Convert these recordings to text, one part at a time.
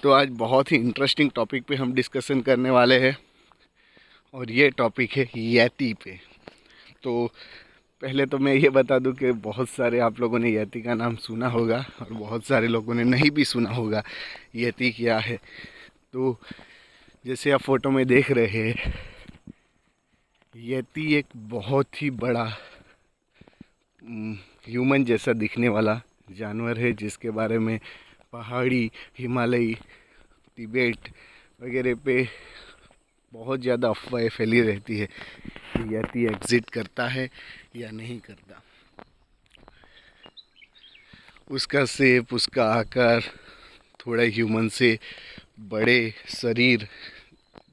तो आज बहुत ही इंटरेस्टिंग टॉपिक पे हम डिस्कशन करने वाले हैं और ये टॉपिक है यति पे। तो पहले तो मैं ये बता दूं कि बहुत सारे आप लोगों ने यति का नाम सुना होगा और बहुत सारे लोगों ने नहीं भी सुना होगा यति क्या है। तो जैसे आप फोटो में देख रहे हैं, यति एक बहुत ही बड़ा ह्यूमन जैसा दिखने वाला जानवर है, जिसके बारे में पहाड़ी, हिमालय, तिबेट वगैरह पे बहुत ज़्यादा अफवाहें फैली रहती है कि यति एग्जिट करता है या नहीं करता। उसका शेप, उसका आकार थोड़ा ह्यूमन से बड़े शरीर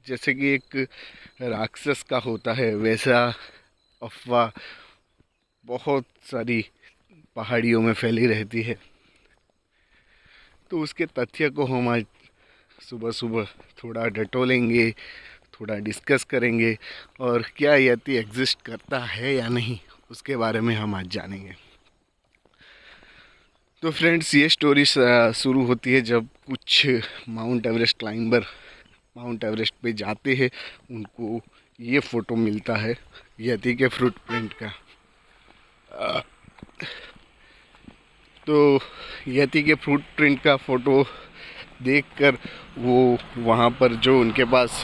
जैसे कि एक राक्षस का होता है, वैसा अफवाह बहुत सारी पहाड़ियों में फैली रहती है। तो उसके तथ्य को हम आज सुबह सुबह थोड़ा डटोलेंगे, थोड़ा डिस्कस करेंगे और क्या यति एग्जिस्ट करता है या नहीं उसके बारे में हम आज जानेंगे। तो फ्रेंड्स, ये स्टोरी शुरू होती है जब कुछ mount Everest climber mount Everest पे जाते हैं। उनको ये फ़ोटो मिलता है यति के फ्रूट प्रिंट का। तो यति के फ्रूट प्रिंट का फ़ोटो देखकर वो वहाँ पर जो उनके पास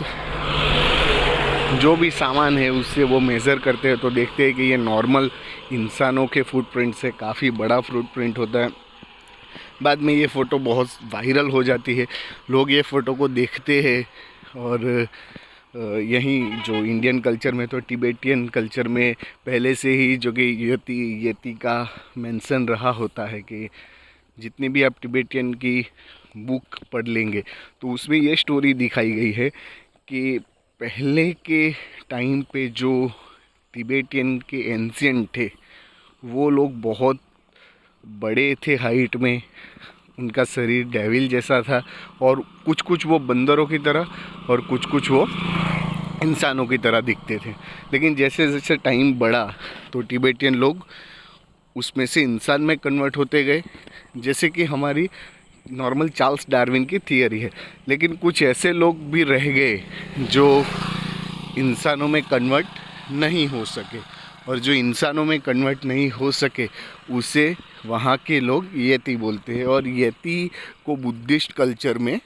जो भी सामान है उससे वो मेज़र करते हैं, तो देखते हैं कि ये नॉर्मल इंसानों के फुटप्रिंट से काफ़ी बड़ा फुटप्रिंट होता है। बाद में ये फ़ोटो बहुत वायरल हो जाती है, लोग ये फ़ोटो को देखते हैं और यहीं जो इंडियन कल्चर में तो तिबेटियन कल्चर में पहले से ही जो कि यति का मेंशन रहा होता है कि जितनी भी आप तिबेटियन की बुक पढ़ लेंगे तो उसमें ये स्टोरी दिखाई गई है कि पहले के टाइम पे जो तिबेटियन के एंशिएंट थे वो लोग बहुत बड़े थे हाइट में, उनका शरीर डेविल जैसा था और कुछ कुछ वो बंदरों की तरह और कुछ कुछ वो इंसानों की तरह दिखते थे। लेकिन जैसे जैसे टाइम बढ़ा तो तिबेटियन लोग उसमें से इंसान में कन्वर्ट होते गए, जैसे कि हमारी नॉर्मल चार्ल्स डार्विन की थियरी है। लेकिन कुछ ऐसे लोग भी रह गए जो इंसानों में कन्वर्ट नहीं हो सके, और जो इंसानों में कन्वर्ट नहीं हो सके उसे वहाँ के लोग यति बोलते हैं। और यति को बुद्धिस्ट कल्चर में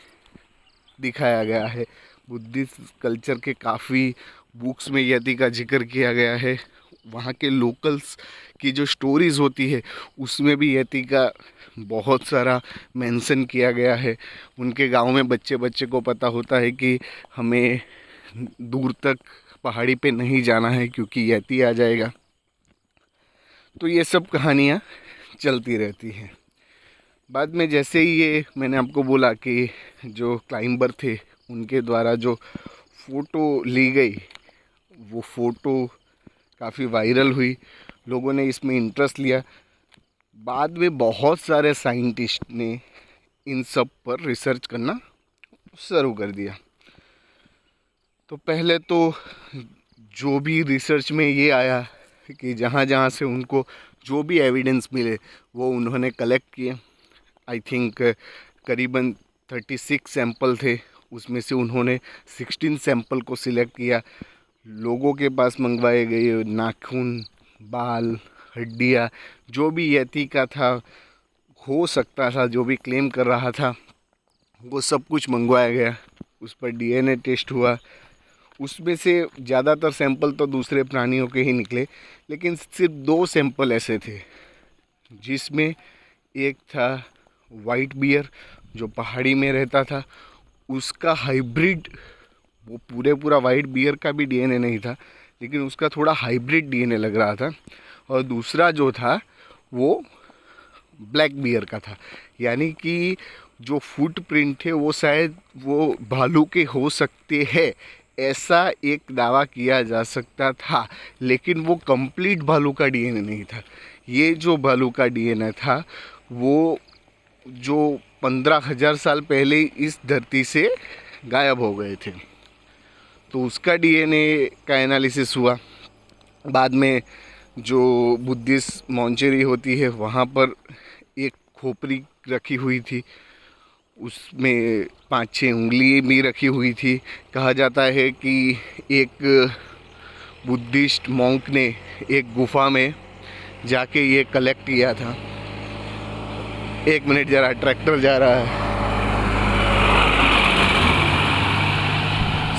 दिखाया गया है। बुद्धिस्ट कल्चर के काफ़ी बुक्स में यति का जिक्र किया गया है। वहाँ के लोकल्स की जो स्टोरीज़ होती है उसमें भी यति का बहुत सारा मेंशन किया गया है। उनके गांव में बच्चे बच्चे को पता होता है कि हमें दूर तक पहाड़ी पे नहीं जाना है क्योंकि यति आ जाएगा। तो ये सब कहानियाँ चलती रहती हैं। बाद में जैसे ही ये मैंने आपको बोला कि जो क्लाइंबर थे उनके द्वारा जो फ़ोटो ली गई वो फ़ोटो काफ़ी वायरल हुई, लोगों ने इसमें इंटरेस्ट लिया। बाद में बहुत सारे साइंटिस्ट ने इन सब पर रिसर्च करना शुरू कर दिया। तो पहले तो जो भी रिसर्च में ये आया कि जहाँ जहाँ से उनको जो भी एविडेंस मिले वो उन्होंने कलेक्ट किए। आई थिंक करीबन 36 सैंपल थे, उसमें से उन्होंने 16 सैंपल को सिलेक्ट किया। लोगों के पास मंगवाए गए नाखून, बाल, हड्डियाँ, जो भी यति का था हो सकता था, जो भी क्लेम कर रहा था वो सब कुछ मंगवाया गया। उस पर डीएनए टेस्ट हुआ। उसमें से ज़्यादातर सैंपल तो दूसरे प्राणियों के ही निकले, लेकिन सिर्फ 2 सैंपल ऐसे थे जिसमें एक था वाइट बियर जो पहाड़ी में रहता था, उसका हाइब्रिड, वो पूरा वाइट बियर का भी डीएनए नहीं था लेकिन उसका थोड़ा हाइब्रिड डीएनए लग रहा था। और दूसरा जो था वो ब्लैक बियर का था, यानी कि जो फुटप्रिंट थे वो शायद वो भालू के हो सकते हैं, ऐसा एक दावा किया जा सकता था। लेकिन वो कंप्लीट भालू का डीएनए नहीं था। ये जो भालू का डीएनए था वो जो 15,000 साल पहले इस धरती से गायब हो गए थे, तो उसका डीएनए का एनालिसिस हुआ। बाद में जो बुद्धिस्ट मॉन्चेरी होती है वहाँ पर एक खोपड़ी रखी हुई थी, उसमें 5-6 उंगली भी रखी हुई थी। कहा जाता है कि एक बुद्धिस्ट मॉन्क ने एक गुफा में जाके ये कलेक्ट किया था। 1 मिनट ज़रा, ट्रैक्टर जा रहा है।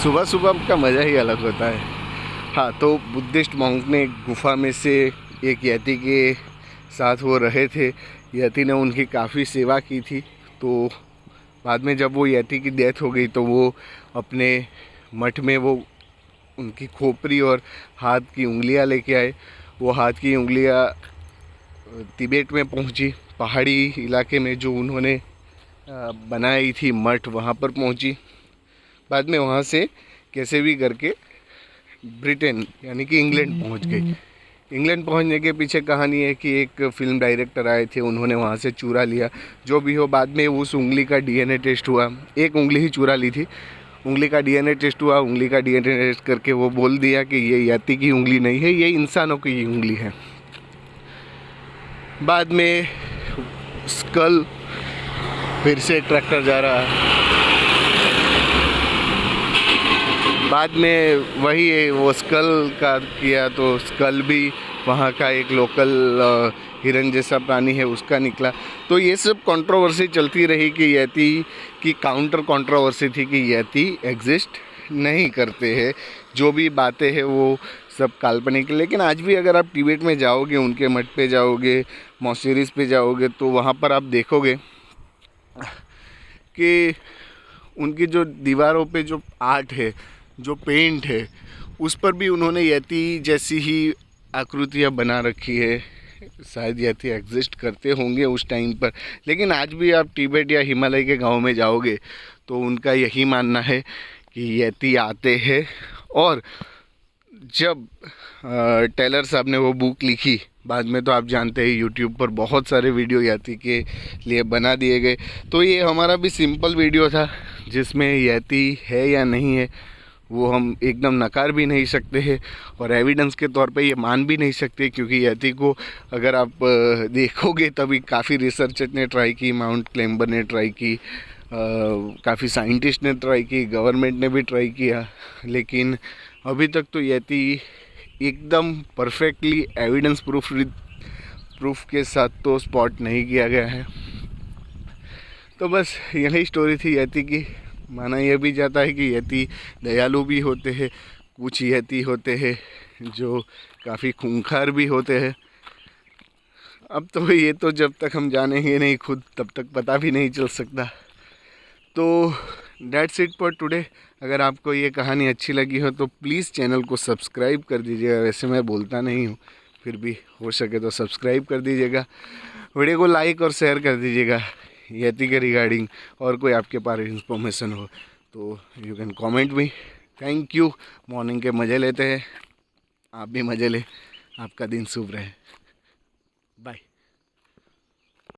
सुबह सुबह का मज़ा ही अलग होता है। हाँ, तो बुद्धिस्ट मॉन्क ने गुफा में से एक यति के साथ वो रहे थे। यति ने उनकी काफ़ी सेवा की थी। तो बाद में जब वो यति की डेथ हो गई तो वो अपने मठ में वो उनकी खोपड़ी और हाथ की उंगलियां लेके आए। वो हाथ की उंगलियां तिब्बत में पहुंची, पहाड़ी इलाके में जो उन्होंने बनाई थी मठ, वहाँ पर पहुंची। बाद में वहाँ से कैसे भी करके ब्रिटेन यानी कि इंग्लैंड पहुंच गई। इंग्लैंड पहुंचने के पीछे कहानी है कि एक फ़िल्म डायरेक्टर आए थे, उन्होंने वहाँ से चूरा लिया। जो भी हो, बाद में उस उंगली का डीएनए टेस्ट हुआ। एक उंगली ही चूरा ली थी, उंगली का डीएनए टेस्ट हुआ। उंगली का डीएनए टेस्ट करके वो बोल दिया कि ये यति की उंगली नहीं है, ये इंसानों की उंगली है। बाद में स्कल, फिर से ट्रैक्टर जा रहा है। बाद में वही वो स्कल का किया तो स्कल भी वहाँ का एक लोकल हिरन जैसा प्राणी है, उसका निकला। तो ये सब कंट्रोवर्सी चलती रही कि यति की काउंटर कंट्रोवर्सी थी कि यति एग्जिस्ट नहीं करते हैं। जो भी बातें हैं वो सब काल्पनिक। लेकिन आज भी अगर आप तिब्बत में जाओगे, उनके मठ पे जाओगे, मॉन्स्टेरीज पे जाओगे, तो वहाँ पर आप देखोगे कि उनकी जो दीवारों पे जो आर्ट है, जो पेंट है, उस पर भी उन्होंने यति जैसी ही आकृतियाँ बना रखी है। शायद यति एग्जिस्ट करते होंगे उस टाइम पर। लेकिन आज भी आप तिब्बत या हिमालय के गांव में जाओगे तो उनका यही मानना है कि यति आते हैं। और जब टेलर साहब ने वो बुक लिखी, बाद में तो आप जानते हैं यूट्यूब पर बहुत सारे वीडियो यति के लिए बना दिए गए। तो ये हमारा भी सिंपल वीडियो था जिसमें यति है या नहीं है वो हम एकदम नकार भी नहीं सकते हैं और एविडेंस के तौर पे ये मान भी नहीं सकते, क्योंकि यति को अगर आप देखोगे तभी काफ़ी रिसर्चर ने ट्राई की, माउंट क्लेम्बर ने ट्राई की, काफ़ी साइंटिस्ट ने ट्राई की, गवर्नमेंट ने भी ट्राई किया, लेकिन अभी तक तो यति एकदम परफेक्टली एविडेंस प्रूफ के साथ तो स्पॉट नहीं किया गया है। तो बस यही स्टोरी थी यति की। माना यह भी जाता है कि यति दयालु भी होते हैं, कुछ यति होते हैं जो काफ़ी खूंखार भी होते हैं। अब तो ये तो जब तक हम जानेंगे नहीं खुद, तब तक पता भी नहीं चल सकता। तो दैट्स इट फॉर टुडे। अगर आपको ये कहानी अच्छी लगी हो तो प्लीज़ चैनल को सब्सक्राइब कर दीजिएगा। वैसे मैं बोलता नहीं हूँ, फिर भी हो सके तो सब्सक्राइब कर दीजिएगा। वीडियो को लाइक और शेयर कर दीजिएगा। यति के रिगार्डिंग और कोई आपके पास इंफॉर्मेशन हो तो you can comment me. Thank you. Morning के मज़े लेते हैं, आप भी मज़े लें। आपका दिन शुभ रहे। बाय।